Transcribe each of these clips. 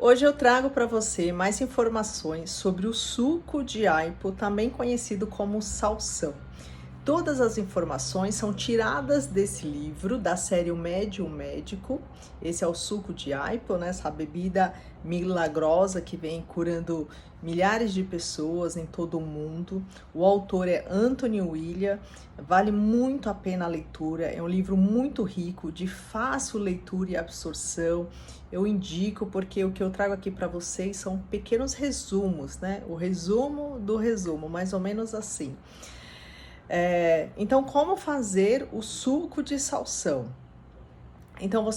Hoje eu trago para você mais informações sobre o suco de aipo, também conhecido como salsão. Todas as informações são tiradas desse livro, da série O Médium Médico. Esse é o suco de aipo, né? Essa bebida milagrosa que vem curando milhares de pessoas em todo o mundo. O autor é Anthony William, vale muito a pena a leitura. É um livro muito rico, de fácil leitura e absorção. Eu indico porque o que eu trago aqui para vocês são pequenos resumos, né? O resumo do resumo, mais ou menos assim. Então, como fazer o suco de salsão? Então,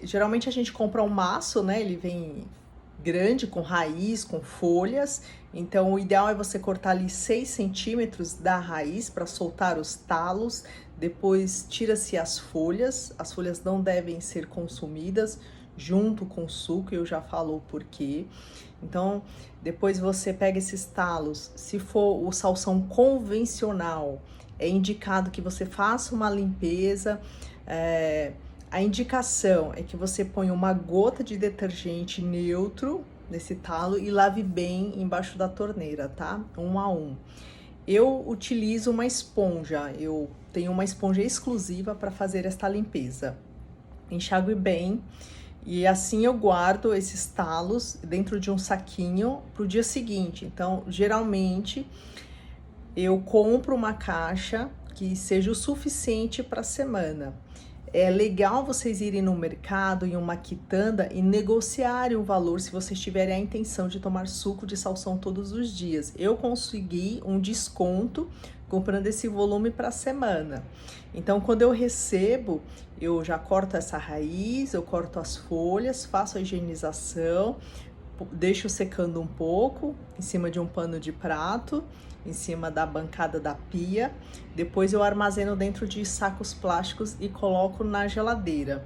geralmente a gente compra um maço, né? Ele vem grande, com raiz, com folhas. Então, o ideal é você cortar ali 6 centímetros da raiz para soltar os talos. Depois, tira-se as folhas não devem ser consumidas junto com o suco, eu já falo o porquê. Então, depois você pega esses talos. Se for o salsão convencional, é indicado que você faça uma limpeza. A indicação é que você ponha uma gota de detergente neutro nesse talo e lave bem embaixo da torneira, tá? Um a um. Eu utilizo uma esponja, eu tenho uma esponja exclusiva para fazer esta limpeza. Enxague bem. E assim eu guardo esses talos dentro de um saquinho para o dia seguinte. Então, geralmente, eu compro uma caixa que seja o suficiente para a semana. É legal vocês irem no mercado, em uma quitanda, e negociarem o valor se vocês tiverem a intenção de tomar suco de salsão todos os dias. Eu consegui um desconto comprando esse volume para a semana. Então, quando eu recebo, eu já corto essa raiz, eu corto as folhas, faço a higienização, deixo secando um pouco em cima de um pano de prato, em cima da bancada da pia. Depois eu armazeno dentro de sacos plásticos e coloco na geladeira.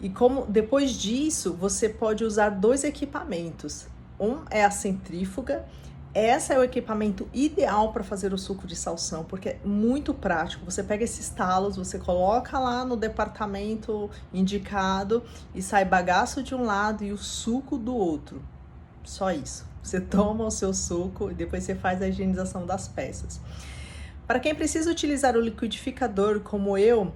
E como depois disso, você pode usar 2 equipamentos. Um é a centrífuga. Essa é o equipamento ideal para fazer o suco de salsão, porque é muito prático. Você pega esses talos, você coloca lá no departamento indicado e sai bagaço de um lado e o suco do outro. Só isso. Você toma o seu suco e depois você faz a higienização das peças. Para quem precisa utilizar o liquidificador, como eu,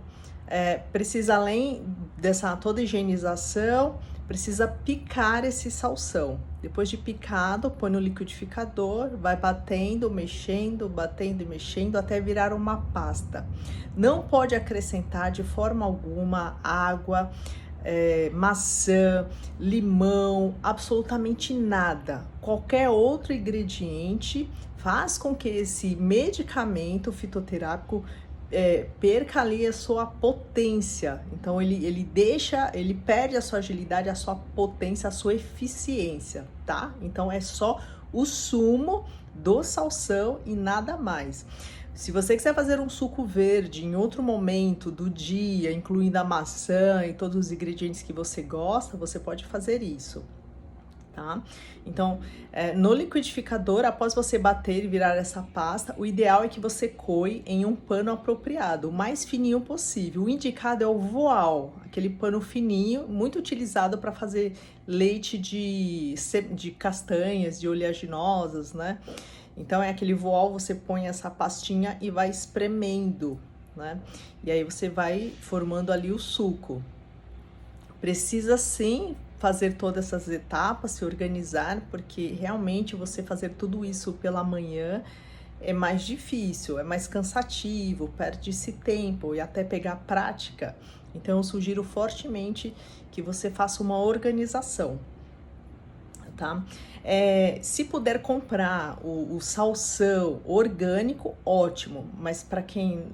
precisa, além dessa toda higienização, precisa picar esse salsão. Depois de picado, põe no liquidificador, vai batendo, batendo e mexendo até virar uma pasta. Não pode acrescentar de forma alguma água, maçã, limão, absolutamente nada. Qualquer outro ingrediente faz com que esse medicamento fitoterápico perca ali a sua potência. Então ele perde a sua agilidade, a sua potência, a sua eficiência, tá? Então é só o sumo do salsão e nada mais. Se você quiser fazer um suco verde em outro momento do dia, incluindo a maçã e todos os ingredientes que você gosta, você pode fazer isso. Tá? Então, no liquidificador, após você bater e virar essa pasta, o ideal é que você coe em um pano apropriado, o mais fininho possível. O indicado é o voal, aquele pano fininho, muito utilizado para fazer leite de castanhas, de oleaginosas, né? Então, é aquele voal, você põe essa pastinha e vai espremendo, né? E aí você vai formando ali o suco. Precisa sim fazer todas essas etapas, se organizar, porque realmente você fazer tudo isso pela manhã é mais difícil, é mais cansativo, perde-se tempo e até pegar prática. Então eu sugiro fortemente que você faça uma organização, tá? Se puder comprar o salsão orgânico, ótimo, mas para quem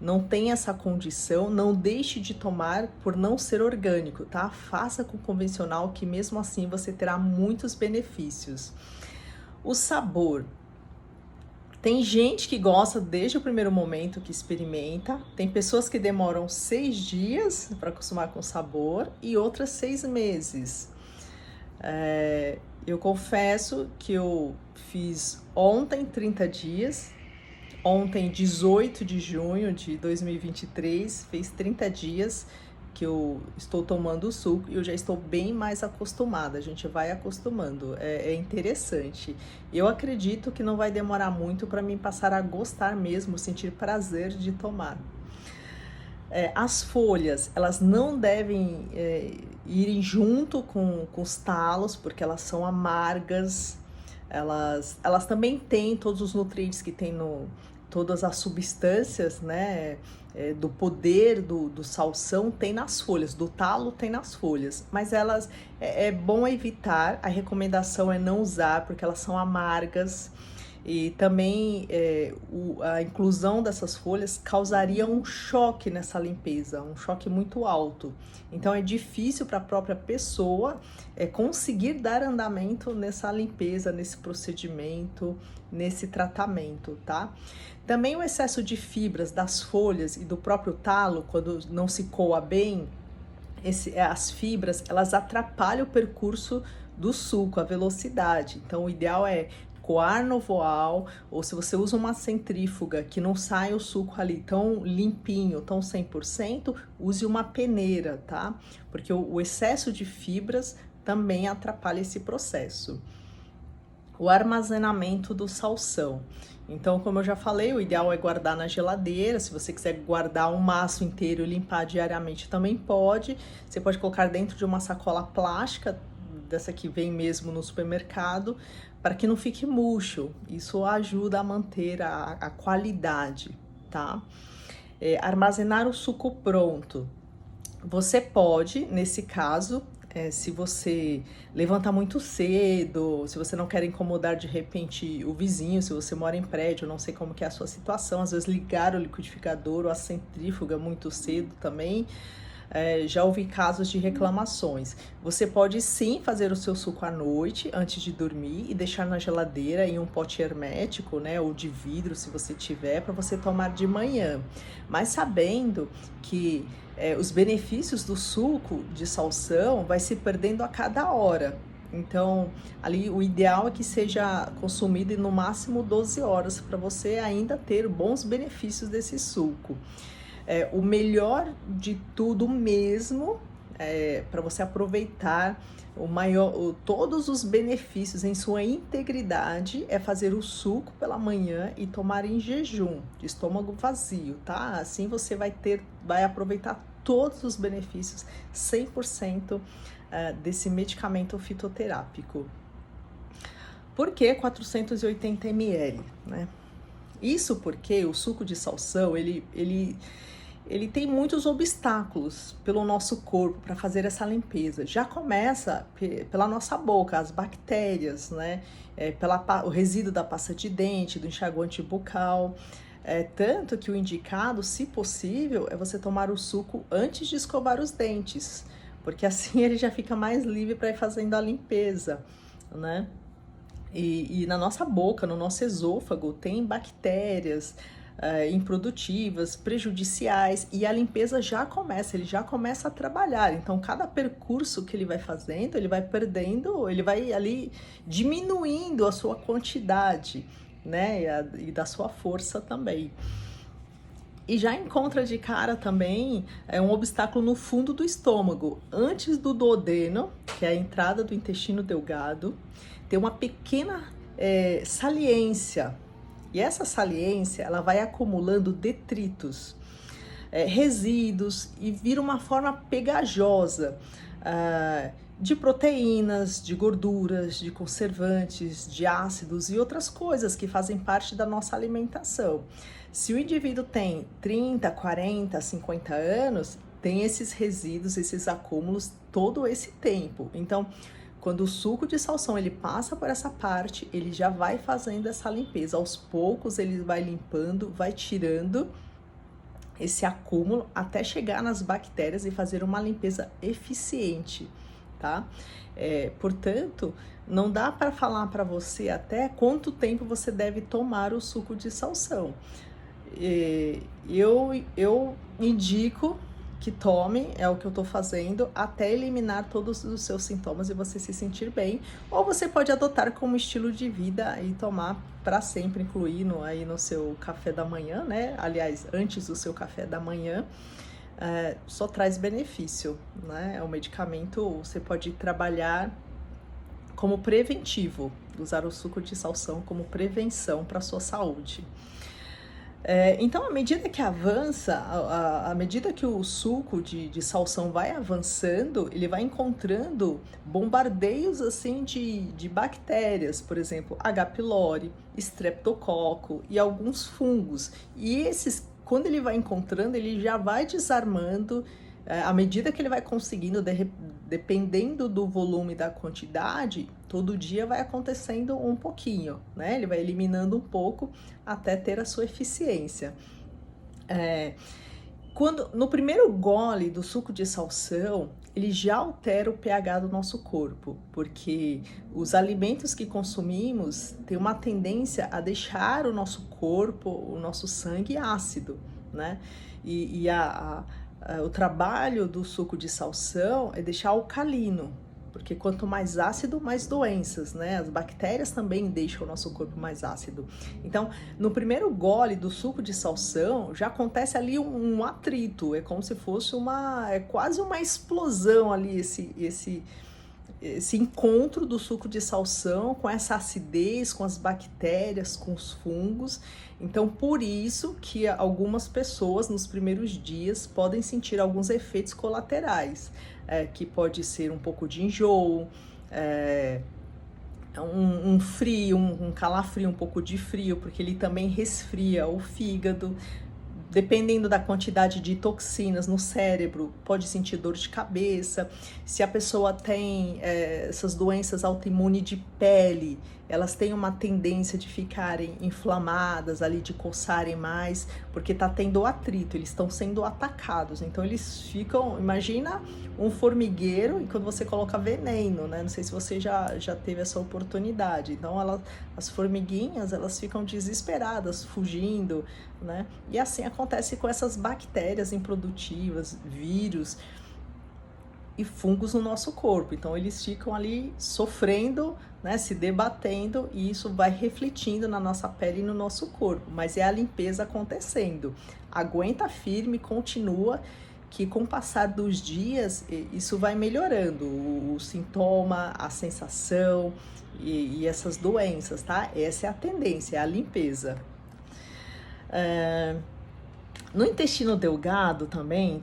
não tem essa condição, não deixe de tomar por não ser orgânico, tá? Faça com convencional, que mesmo assim você terá muitos benefícios. O sabor. Tem gente que gosta desde o primeiro momento que experimenta, tem pessoas que demoram 6 dias para acostumar com o sabor e outras 6 meses. Eu confesso que eu fiz ontem 30 dias, ontem 18 de junho de 2023, fez 30 dias, que eu estou tomando o suco e eu já estou bem mais acostumada. A gente vai acostumando, é interessante. Eu acredito que não vai demorar muito para mim passar a gostar mesmo, sentir prazer de tomar. As folhas, elas não devem irem junto com os talos, porque elas são amargas. Elas também têm todos os nutrientes que tem todas as substâncias, né, do poder do salsão tem nas folhas, do talo tem nas folhas, mas elas é bom evitar, a recomendação é não usar, porque elas são amargas. E também a inclusão dessas folhas causaria um choque nessa limpeza, um choque muito alto. Então é difícil para a própria pessoa conseguir dar andamento nessa limpeza, nesse procedimento, nesse tratamento, tá? Também o excesso de fibras das folhas e do próprio talo, quando não se coa bem, as fibras, elas atrapalham o percurso do suco, a velocidade. Então o ideal é coar no voal, ou se você usa uma centrífuga que não sai o suco ali tão limpinho, tão 100%, use uma peneira, tá? Porque o excesso de fibras também atrapalha esse processo. O armazenamento do salsão. Então, como eu já falei, o ideal é guardar na geladeira. Se você quiser guardar um maço inteiro e limpar diariamente, também pode. Você pode colocar dentro de uma sacola plástica, dessa que vem mesmo no supermercado, para que não fique murcho. Isso ajuda a manter a qualidade, tá? Armazenar o suco pronto. Você pode, nesse caso, se você levanta muito cedo, se você não quer incomodar de repente o vizinho, se você mora em prédio, não sei como que é a sua situação, às vezes ligar o liquidificador ou a centrífuga muito cedo também. Já ouvi casos de reclamações. Você pode sim fazer o seu suco à noite, antes de dormir, e deixar na geladeira em um pote hermético, né, ou de vidro, se você tiver, para você tomar de manhã. Mas sabendo que os benefícios do suco de salsão vai se perdendo a cada hora. Então, ali o ideal é que seja consumido em no máximo 12 horas, para você ainda ter bons benefícios desse suco. O melhor de tudo mesmo, para você aproveitar todos os benefícios em sua integridade, é fazer o suco pela manhã e tomar em jejum, de estômago vazio, tá? Assim você vai aproveitar todos os benefícios 100% desse medicamento fitoterápico. Por que 480 ml, né? Isso porque o suco de salsão, ele tem muitos obstáculos pelo nosso corpo para fazer essa limpeza. Já começa pela nossa boca, as bactérias, né? O resíduo da pasta de dente, do enxaguante bucal. Tanto que o indicado, se possível, é você tomar o suco antes de escovar os dentes, porque assim ele já fica mais livre para ir fazendo a limpeza, né? E na nossa boca, no nosso esôfago, tem bactérias improdutivas, prejudiciais, e a limpeza ele já começa a trabalhar. Então, cada percurso que ele vai fazendo, ele vai perdendo, ele vai ali diminuindo a sua quantidade, né? E da sua força também. E já encontra de cara também um obstáculo no fundo do estômago, antes do duodeno, que é a entrada do intestino delgado. Tem uma pequena saliência, e essa saliência ela vai acumulando detritos, resíduos, e vira uma forma pegajosa de proteínas, de gorduras, de conservantes, de ácidos e outras coisas que fazem parte da nossa alimentação. Se o indivíduo tem 30, 40, 50 anos, tem esses resíduos, esses acúmulos todo esse tempo. Então, quando o suco de salsão ele passa por essa parte, ele já vai fazendo essa limpeza. Aos poucos ele vai limpando, vai tirando esse acúmulo até chegar nas bactérias e fazer uma limpeza eficiente, tá? Portanto, não dá para falar para você até quanto tempo você deve tomar o suco de salsão. Eu indico que tome, é o que eu estou fazendo, até eliminar todos os seus sintomas e você se sentir bem. Ou você pode adotar como estilo de vida e tomar para sempre, aí no seu café da manhã, né? Aliás, antes do seu café da manhã, só traz benefício, né? É um medicamento, você pode trabalhar como preventivo, usar o suco de salsão como prevenção para a sua saúde. Então, à medida que avança, à medida que o suco de salsão vai avançando, ele vai encontrando bombardeios assim de bactérias, por exemplo, H. pylori, Streptococcus e alguns fungos. E esses, quando ele vai encontrando, ele já vai desarmando, à medida que ele vai conseguindo, dependendo do volume e da quantidade, todo dia vai acontecendo um pouquinho, né? Ele vai eliminando um pouco até ter a sua eficiência. No primeiro gole do suco de salsão, ele já altera o pH do nosso corpo, porque os alimentos que consumimos têm uma tendência a deixar o nosso corpo, o nosso sangue ácido, né? O trabalho do suco de salsão é deixar alcalino, porque quanto mais ácido, mais doenças, né? As bactérias também deixam o nosso corpo mais ácido. Então, no primeiro gole do suco de salsão, já acontece ali um atrito, é como se fosse quase uma explosão ali, esse encontro do suco de salsão com essa acidez, com as bactérias, com os fungos. Então, por isso que algumas pessoas nos primeiros dias podem sentir alguns efeitos colaterais, que pode ser um pouco de enjoo, um frio, um calafrio, um pouco de frio, porque ele também resfria o fígado. Dependendo da quantidade de toxinas no cérebro, pode sentir dor de cabeça. Se a pessoa tem essas doenças autoimunes de pele, elas têm uma tendência de ficarem inflamadas ali, de coçarem mais, porque tá tendo atrito, eles estão sendo atacados. Então eles ficam, imagina um formigueiro e quando você coloca veneno, né? Não sei se você já teve essa oportunidade. Então as formiguinhas, elas ficam desesperadas, fugindo, né? E assim acontece com essas bactérias improdutivas, vírus e fungos no nosso corpo. Então eles ficam ali sofrendo, né, se debatendo, e isso vai refletindo na nossa pele e no nosso corpo, mas é a limpeza acontecendo. Aguenta firme, continua, que com o passar dos dias isso vai melhorando, o sintoma, a sensação e essas doenças, tá? Essa é a tendência, é a limpeza. No intestino delgado também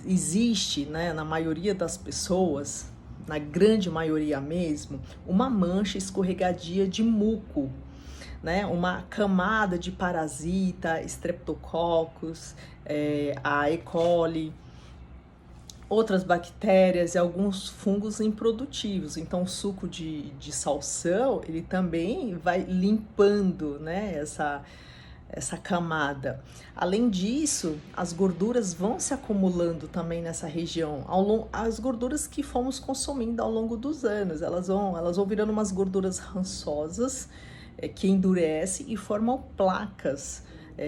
existe, né, na maioria das pessoas, na grande maioria mesmo, uma mancha escorregadia de muco, né, uma camada de parasita, Streptococcus, a E. coli, outras bactérias e alguns fungos improdutivos. Então o suco de salsão, ele também vai limpando, né, essa camada. Além disso, as gorduras vão se acumulando também nessa região, as gorduras que fomos consumindo ao longo dos anos, elas vão virando umas gorduras rançosas, que endurecem e formam placas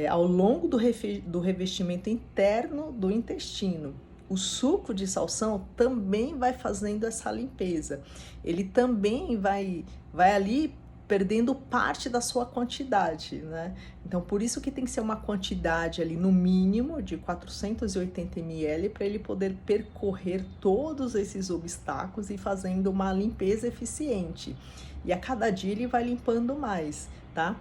ao longo do revestimento interno do intestino. O suco de salsão também vai fazendo essa limpeza, ele também vai ali perdendo parte da sua quantidade, né? Então, por isso que tem que ser uma quantidade ali, no mínimo, de 480 ml, para ele poder percorrer todos esses obstáculos e fazendo uma limpeza eficiente. E a cada dia ele vai limpando mais, tá?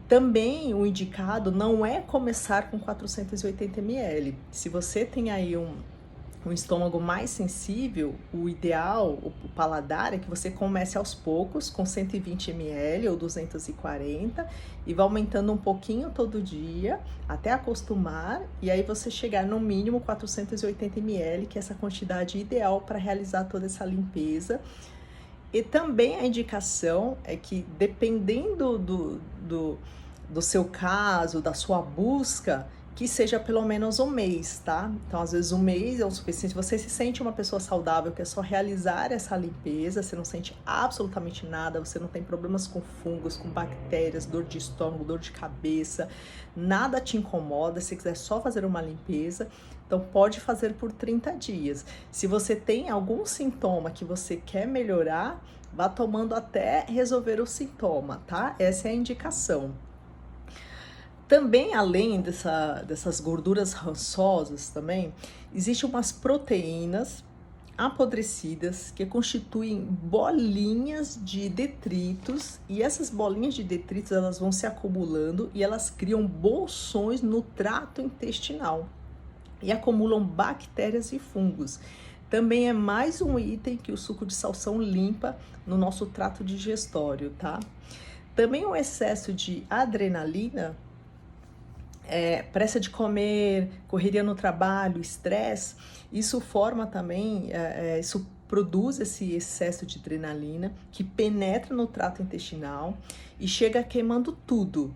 Também o indicado não é começar com 480 ml. Se você tem aí um estômago mais sensível, o ideal, o paladar, é que você comece aos poucos com 120 ml ou 240 e vá aumentando um pouquinho todo dia até acostumar, e aí você chegar no mínimo 480 ml, que é essa quantidade ideal para realizar toda essa limpeza. E também a indicação é que, dependendo do seu caso, da sua busca, que seja pelo menos um mês, tá? Então, às vezes, um mês é o suficiente. Se você se sente uma pessoa saudável, que é só realizar essa limpeza, você não sente absolutamente nada, você não tem problemas com fungos, com bactérias, dor de estômago, dor de cabeça, nada te incomoda, se quiser só fazer uma limpeza, então pode fazer por 30 dias. Se você tem algum sintoma que você quer melhorar, vá tomando até resolver o sintoma, tá? Essa é a indicação. Também, além dessas gorduras rançosas também, existem umas proteínas apodrecidas que constituem bolinhas de detritos, e essas bolinhas de detritos elas vão se acumulando e elas criam bolsões no trato intestinal e acumulam bactérias e fungos. Também é mais um item que o suco de salsão limpa no nosso trato digestório, tá? Também o excesso de adrenalina, pressa de comer, correria no trabalho, estresse, isso forma também, isso produz esse excesso de adrenalina que penetra no trato intestinal e chega queimando tudo,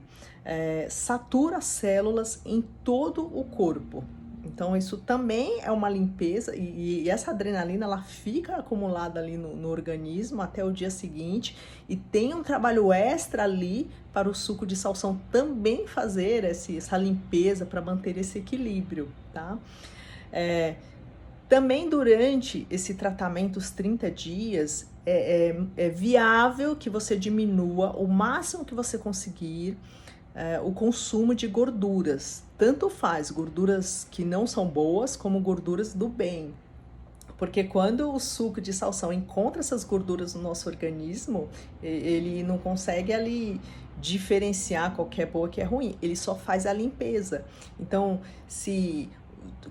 satura as células em todo o corpo. Então isso também é uma limpeza e essa adrenalina ela fica acumulada ali no organismo até o dia seguinte e tem um trabalho extra ali para o suco de salsão também fazer essa limpeza para manter esse equilíbrio, tá? Também durante esse tratamento, os 30 dias, é viável que você diminua o máximo que você conseguir o consumo de gorduras. Tanto faz gorduras que não são boas como gorduras do bem. Porque quando o suco de salsão encontra essas gorduras no nosso organismo, ele não consegue ali diferenciar qual que é boa e que é ruim. Ele só faz a limpeza. Então, se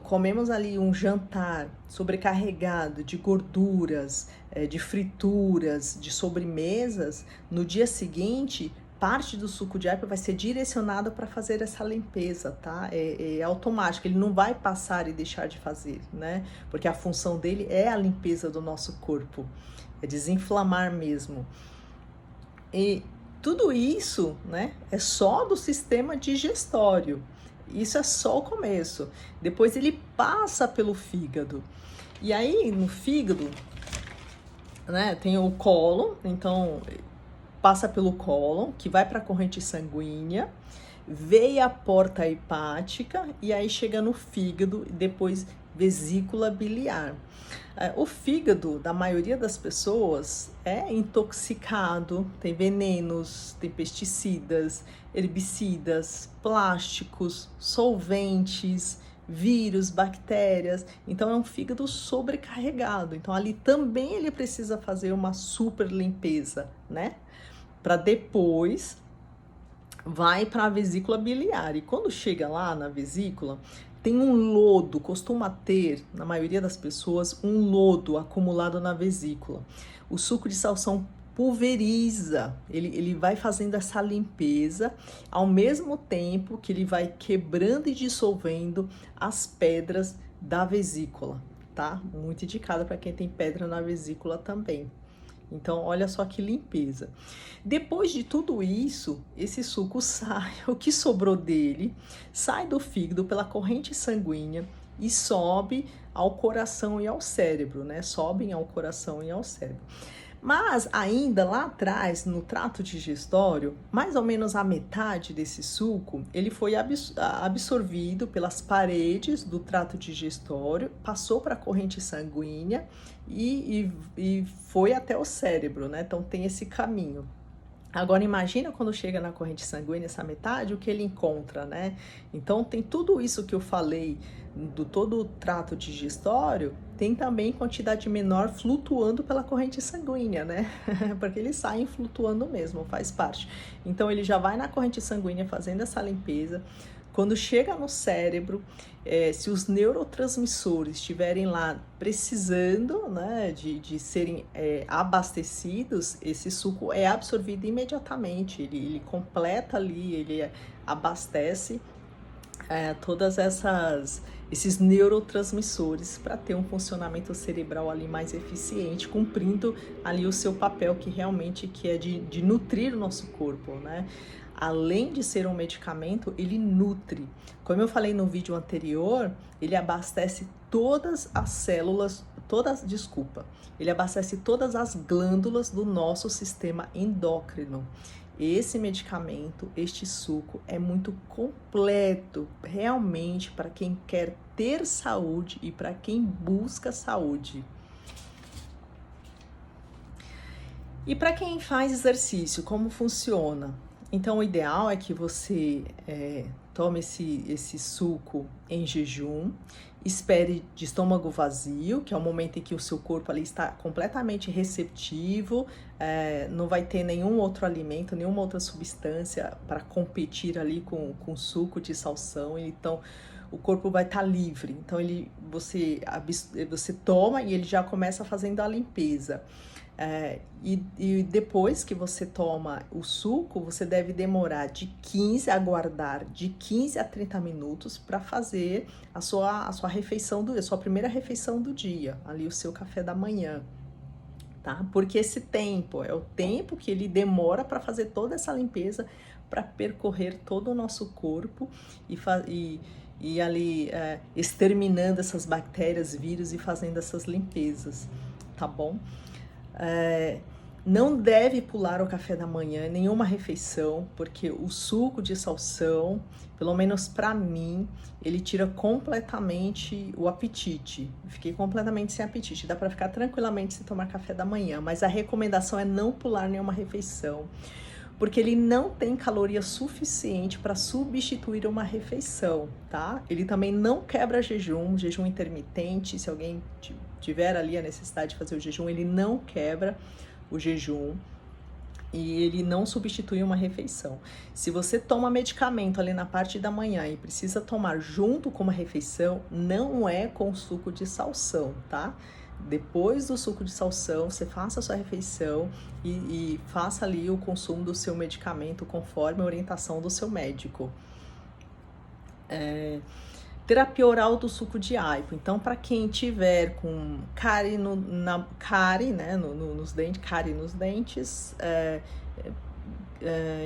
comemos ali um jantar sobrecarregado de gorduras, de frituras, de sobremesas, no dia seguinte parte do suco de aipo vai ser direcionada para fazer essa limpeza, tá? É automático, ele não vai passar e deixar de fazer, né? Porque a função dele é a limpeza do nosso corpo, é desinflamar mesmo. E tudo isso, né, é só do sistema digestório. Isso é só o começo. Depois ele passa pelo fígado. E aí, no fígado, né, tem o cólon, então passa pelo cólon, que vai para a corrente sanguínea, veia porta hepática e aí chega no fígado e depois vesícula biliar. O fígado da maioria das pessoas é intoxicado, tem venenos, tem pesticidas, herbicidas, plásticos, solventes, vírus, bactérias, então é um fígado sobrecarregado. Então ali também ele precisa fazer uma super limpeza, né? Para depois vai para a vesícula biliar. E quando chega lá na vesícula, tem um lodo, costuma ter, na maioria das pessoas, um lodo acumulado na vesícula. O suco de salsão pulveriza, ele vai fazendo essa limpeza, ao mesmo tempo que ele vai quebrando e dissolvendo as pedras da vesícula, tá? Muito indicado para quem tem pedra na vesícula também. Então, olha só que limpeza. Depois de tudo isso, esse suco sai, o que sobrou dele, sai do fígado pela corrente sanguínea e sobe ao coração e ao cérebro, né? Sobem ao coração e ao cérebro. Mas ainda lá atrás, no trato digestório, mais ou menos a metade desse suco, ele foi absorvido pelas paredes do trato digestório, passou para a corrente sanguínea e foi até o cérebro, né? Então tem esse caminho. Agora imagina quando chega na corrente sanguínea essa metade, o que ele encontra, né? Então tem tudo isso que eu falei do todo o trato digestório, tem também quantidade menor flutuando pela corrente sanguínea, né? Porque eles saem flutuando mesmo, faz parte. Então ele já vai na corrente sanguínea fazendo essa limpeza. Quando chega no cérebro, se os neurotransmissores estiverem lá precisando, né, de serem abastecidos, esse suco é absorvido imediatamente, ele completa ali, ele abastece todas esses neurotransmissores para ter um funcionamento cerebral ali mais eficiente, cumprindo ali o seu papel que realmente é de nutrir o nosso corpo, né? Além de ser um medicamento, ele nutre. Como eu falei no vídeo anterior, ele abastece todas as células, ele abastece todas as glândulas do nosso sistema endócrino. Esse medicamento, este suco, é muito completo, realmente, para quem quer ter saúde e para quem busca saúde. E para quem faz exercício, como funciona? Então, o ideal é que você tome esse suco em jejum, espere de estômago vazio, que é o momento em que o seu corpo ali está completamente receptivo, não vai ter nenhum outro alimento, nenhuma outra substância para competir ali com o suco de salsão. Então, o corpo vai estar livre. Então, você toma e ele já começa fazendo a limpeza. E depois que você toma o suco, você deve aguardar de 15 a 30 minutos para fazer a sua refeição a sua primeira refeição do dia, ali o seu café da manhã, tá? Porque esse tempo é o tempo que ele demora para fazer toda essa limpeza, para percorrer todo o nosso corpo e ali exterminando essas bactérias, vírus e fazendo essas limpezas, tá bom? Não deve pular o café da manhã, nenhuma refeição, porque o suco de salsão, pelo menos para mim, ele tira completamente o apetite. Fiquei completamente sem apetite. Dá para ficar tranquilamente sem tomar café da manhã, mas a recomendação é não pular nenhuma refeição, porque ele não tem caloria suficiente para substituir uma refeição, tá? Ele também não quebra jejum intermitente. Se alguém tiver ali a necessidade de fazer o jejum, ele não quebra o jejum e ele não substitui uma refeição. Se você toma medicamento ali na parte da manhã e precisa tomar junto com uma refeição, não é com suco de salsão, tá? Depois do suco de salsão, você faça a sua refeição e faça ali o consumo do seu medicamento conforme a orientação do seu médico. Terapia oral do suco de aipo. Então, para quem tiver com cárie nos dentes,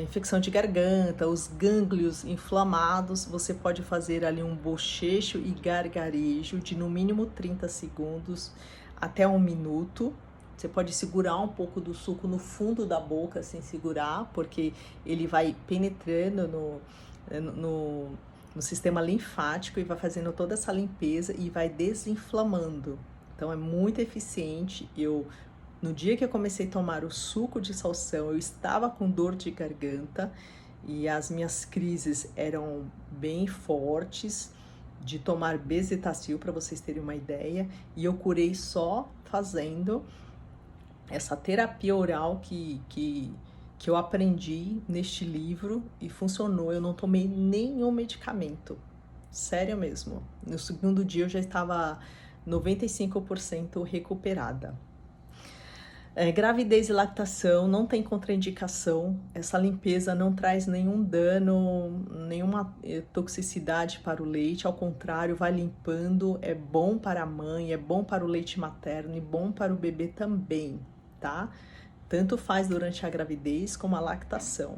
infecção de garganta, os gânglios inflamados, você pode fazer ali um bochecho e gargarejo de no mínimo 30 segundos até 1 minuto. Você pode segurar um pouco do suco no fundo da boca sem segurar, porque ele vai penetrando no sistema linfático e vai fazendo toda essa limpeza e vai desinflamando. Então é muito eficiente. No dia que eu comecei a tomar o suco de salsão, eu estava com dor de garganta e as minhas crises eram bem fortes, de tomar Bezetacil, para vocês terem uma ideia, e eu curei só fazendo essa terapia oral que eu aprendi neste livro e funcionou. Eu não tomei nenhum medicamento, sério mesmo. No segundo dia eu já estava 95% recuperada. Gravidez e lactação, não tem contraindicação. Essa limpeza não traz nenhum dano, nenhuma toxicidade para o leite. Ao contrário, vai limpando, é bom para a mãe, é bom para o leite materno e bom para o bebê também, tá? Tanto faz durante a gravidez como a lactação.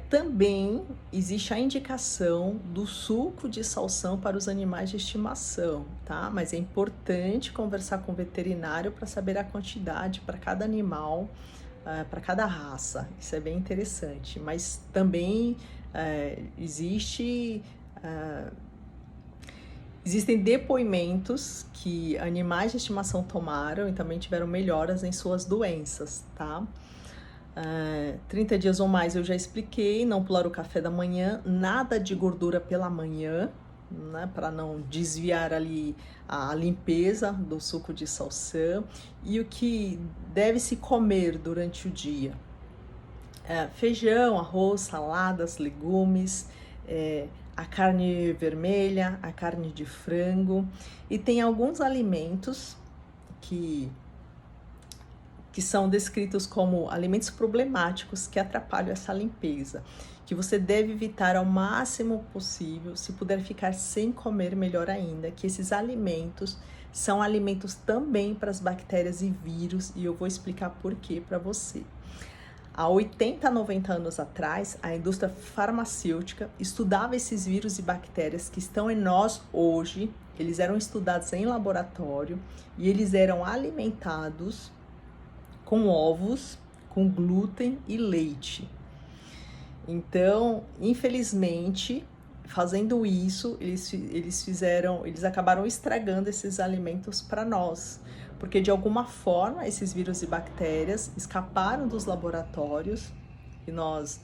Também existe a indicação do suco de salsão para os animais de estimação, tá? Mas é importante conversar com o veterinário para saber a quantidade para cada animal, para cada raça. Isso é bem interessante. Mas também existem depoimentos que animais de estimação tomaram e também tiveram melhoras em suas doenças, tá? 30 dias ou mais eu já expliquei, não pular o café da manhã, nada de gordura pela manhã, né, para não desviar ali a limpeza do suco de salsão. E o que deve se comer durante o dia? Feijão, arroz, saladas, legumes, a carne vermelha, a carne de frango, e tem alguns alimentos que são descritos como alimentos problemáticos que atrapalham essa limpeza, que você deve evitar ao máximo possível. Se puder ficar sem comer, melhor ainda, que esses alimentos são alimentos também para as bactérias e vírus, e eu vou explicar por quê para você. Há 80 a 90 anos atrás, a indústria farmacêutica estudava esses vírus e bactérias que estão em nós hoje. Eles eram estudados em laboratório e eles eram alimentados com ovos, com glúten e leite. Então, infelizmente, fazendo isso, eles acabaram estragando esses alimentos para nós, porque de alguma forma esses vírus e bactérias escaparam dos laboratórios e nós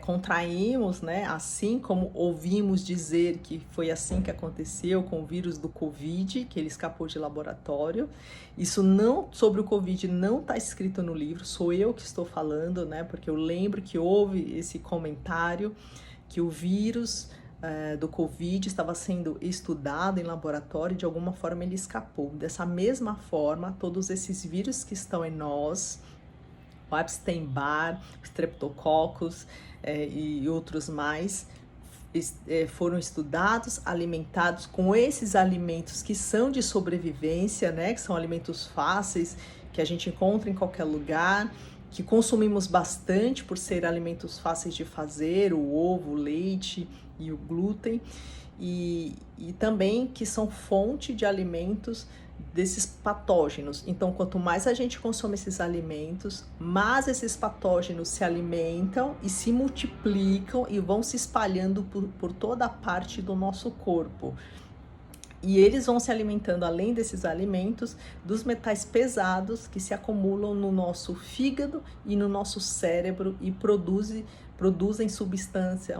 contraímos, né? Assim como ouvimos dizer que foi assim que aconteceu com o vírus do Covid, que ele escapou de laboratório. Isso não, sobre o Covid, não está escrito no livro, sou eu que estou falando, né? Porque eu lembro que houve esse comentário que o vírus do Covid estava sendo estudado em laboratório e de alguma forma ele escapou. Dessa mesma forma, todos esses vírus que estão em nós, o Epstein-Barr, Streptococcus e outros mais, foram estudados, alimentados com esses alimentos que são de sobrevivência, né? Que são alimentos fáceis, que a gente encontra em qualquer lugar, que consumimos bastante por ser alimentos fáceis de fazer, o ovo, o leite e o glúten, e também que são fonte de alimentos desses patógenos. Então, quanto mais a gente consome esses alimentos, mais esses patógenos se alimentam e se multiplicam e vão se espalhando por toda a parte do nosso corpo. E eles vão se alimentando, além desses alimentos, dos metais pesados que se acumulam no nosso fígado e no nosso cérebro e produzem substância,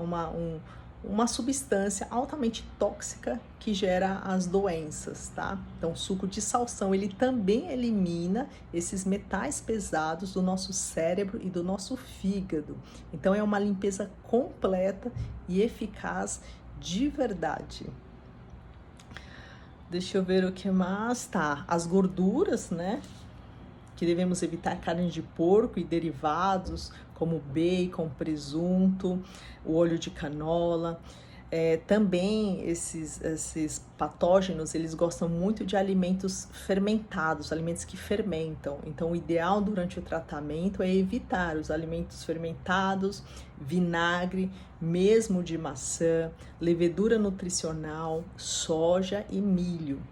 uma substância altamente tóxica que gera as doenças, tá? Então, o suco de salsão, ele também elimina esses metais pesados do nosso cérebro e do nosso fígado. Então, é uma limpeza completa e eficaz de verdade. Deixa eu ver o que mais, tá? As gorduras, né? Que devemos evitar carne de porco e derivados, como bacon, presunto, o óleo de canola. Também esses patógenos, eles gostam muito de alimentos fermentados, alimentos que fermentam. Então, o ideal durante o tratamento é evitar os alimentos fermentados, vinagre, mesmo de maçã, levedura nutricional, soja e milho.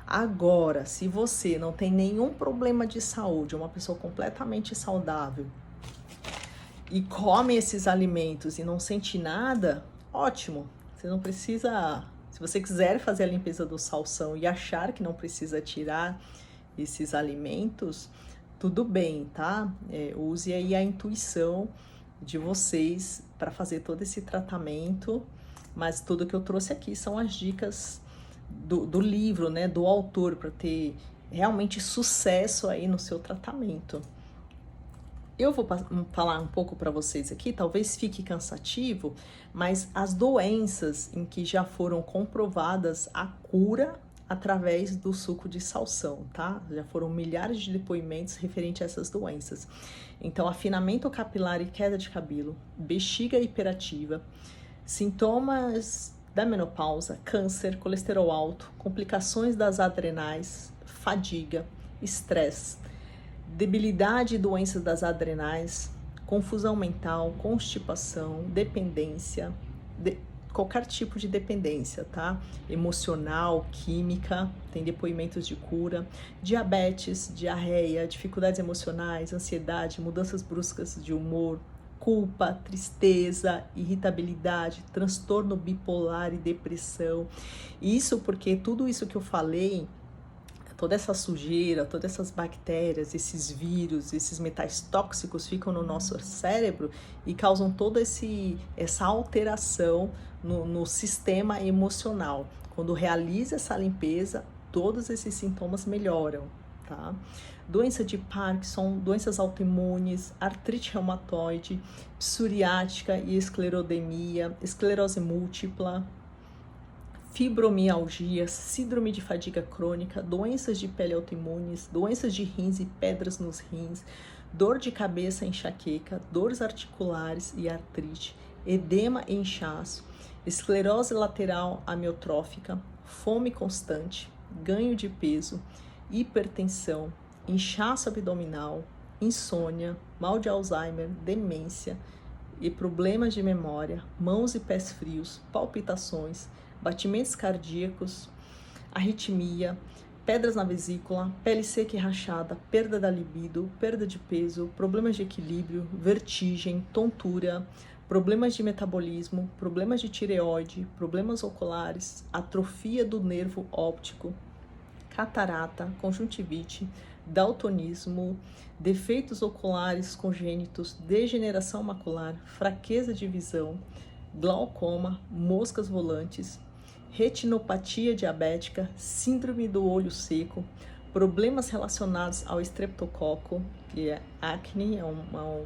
Agora, se você não tem nenhum problema de saúde, é uma pessoa completamente saudável e come esses alimentos e não sente nada, ótimo. Você não precisa, se você quiser fazer a limpeza do salsão e achar que não precisa tirar esses alimentos, tudo bem, tá? Use aí a intuição de vocês para fazer todo esse tratamento, mas tudo que eu trouxe aqui são as dicas do livro, né, do autor, para ter realmente sucesso aí no seu tratamento. Eu vou falar um pouco para vocês aqui, talvez fique cansativo, mas as doenças em que já foram comprovadas a cura através do suco de salsão, tá? Já foram milhares de depoimentos referentes a essas doenças. Então, afinamento capilar e queda de cabelo, bexiga hiperativa, sintomas da menopausa, câncer, colesterol alto, complicações das adrenais, fadiga, estresse, debilidade e doenças das adrenais, confusão mental, constipação, dependência, qualquer tipo de dependência, tá? Emocional, química, tem depoimentos de cura, diabetes, diarreia, dificuldades emocionais, ansiedade, mudanças bruscas de humor, culpa, tristeza, irritabilidade, transtorno bipolar e depressão. Isso porque tudo isso que eu falei, toda essa sujeira, todas essas bactérias, esses vírus, esses metais tóxicos ficam no nosso cérebro e causam toda essa alteração no sistema emocional. Quando realiza essa limpeza, todos esses sintomas melhoram, tá? Doença de Parkinson, doenças autoimunes, artrite reumatoide, psoriática e esclerodemia, esclerose múltipla, fibromialgia, síndrome de fadiga crônica, doenças de pele autoimunes, doenças de rins e pedras nos rins, dor de cabeça e enxaqueca, dores articulares e artrite, edema e inchaço, esclerose lateral amiotrófica, fome constante, ganho de peso, hipertensão, inchaço abdominal, insônia, mal de Alzheimer, demência e problemas de memória, mãos e pés frios, palpitações, batimentos cardíacos, arritmia, pedras na vesícula, pele seca e rachada, perda da libido, perda de peso, problemas de equilíbrio, vertigem, tontura, problemas de metabolismo, problemas de tireoide, problemas oculares, atrofia do nervo óptico, catarata, conjuntivite, daltonismo, defeitos oculares congênitos, degeneração macular, fraqueza de visão, glaucoma, moscas volantes, retinopatia diabética, síndrome do olho seco, problemas relacionados ao estreptococo, que é acne, uma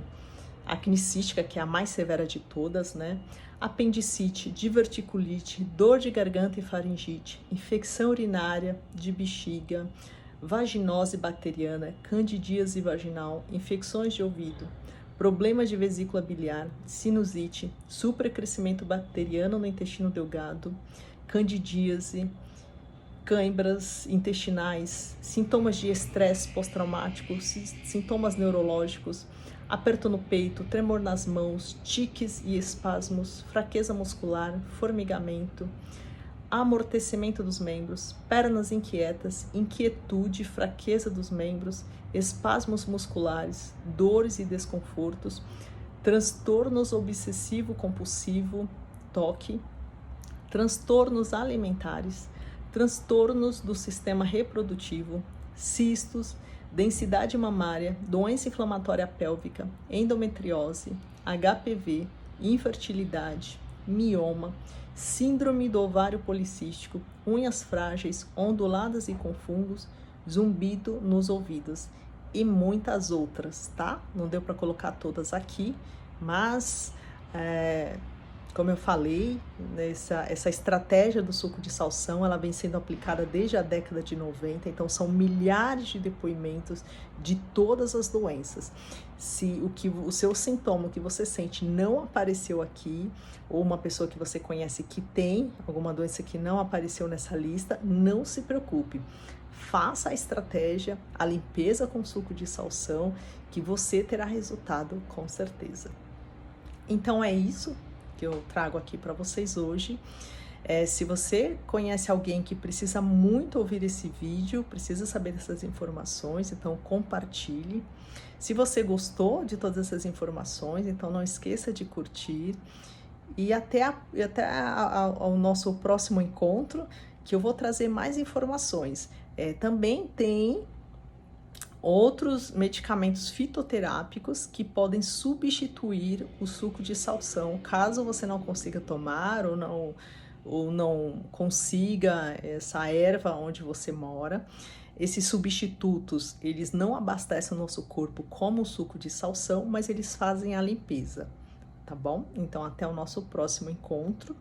acne cística, que é a mais severa de todas, né? Apendicite, diverticulite, dor de garganta e faringite, infecção urinária, de bexiga, vaginose bacteriana, candidíase vaginal, infecções de ouvido, problemas de vesícula biliar, sinusite, supracrescimento bacteriano no intestino delgado, candidíase, cãibras intestinais, sintomas de estresse pós-traumático, sintomas neurológicos, aperto no peito, tremor nas mãos, tiques e espasmos, fraqueza muscular, formigamento, amortecimento dos membros, pernas inquietas, inquietude, fraqueza dos membros, espasmos musculares, dores e desconfortos, transtornos obsessivo-compulsivo, TOC, transtornos alimentares, transtornos do sistema reprodutivo, cistos, densidade mamária, doença inflamatória pélvica, endometriose, HPV, infertilidade, mioma, síndrome do ovário policístico, unhas frágeis, onduladas e com fungos, zumbido nos ouvidos e muitas outras, tá? Não deu para colocar todas aqui, mas como eu falei, essa estratégia do suco de salsão, ela vem sendo aplicada desde a década de 90, então são milhares de depoimentos de todas as doenças. Se o seu sintoma que você sente não apareceu aqui, ou uma pessoa que você conhece que tem alguma doença que não apareceu nessa lista, não se preocupe. Faça a estratégia, a limpeza com suco de salsão, que você terá resultado com certeza. Então é isso que eu trago aqui para vocês hoje. Se você conhece alguém que precisa muito ouvir esse vídeo, precisa saber dessas informações, então compartilhe. Se você gostou de todas essas informações, então não esqueça de curtir. E até ao nosso próximo encontro, que eu vou trazer mais informações. Também tem outros medicamentos fitoterápicos que podem substituir o suco de salsão, caso você não consiga tomar ou não consiga essa erva onde você mora. Esses substitutos, eles não abastecem o nosso corpo como o suco de salsão, mas eles fazem a limpeza, tá bom? Então, até o nosso próximo encontro.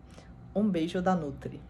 Um beijo da Nutri.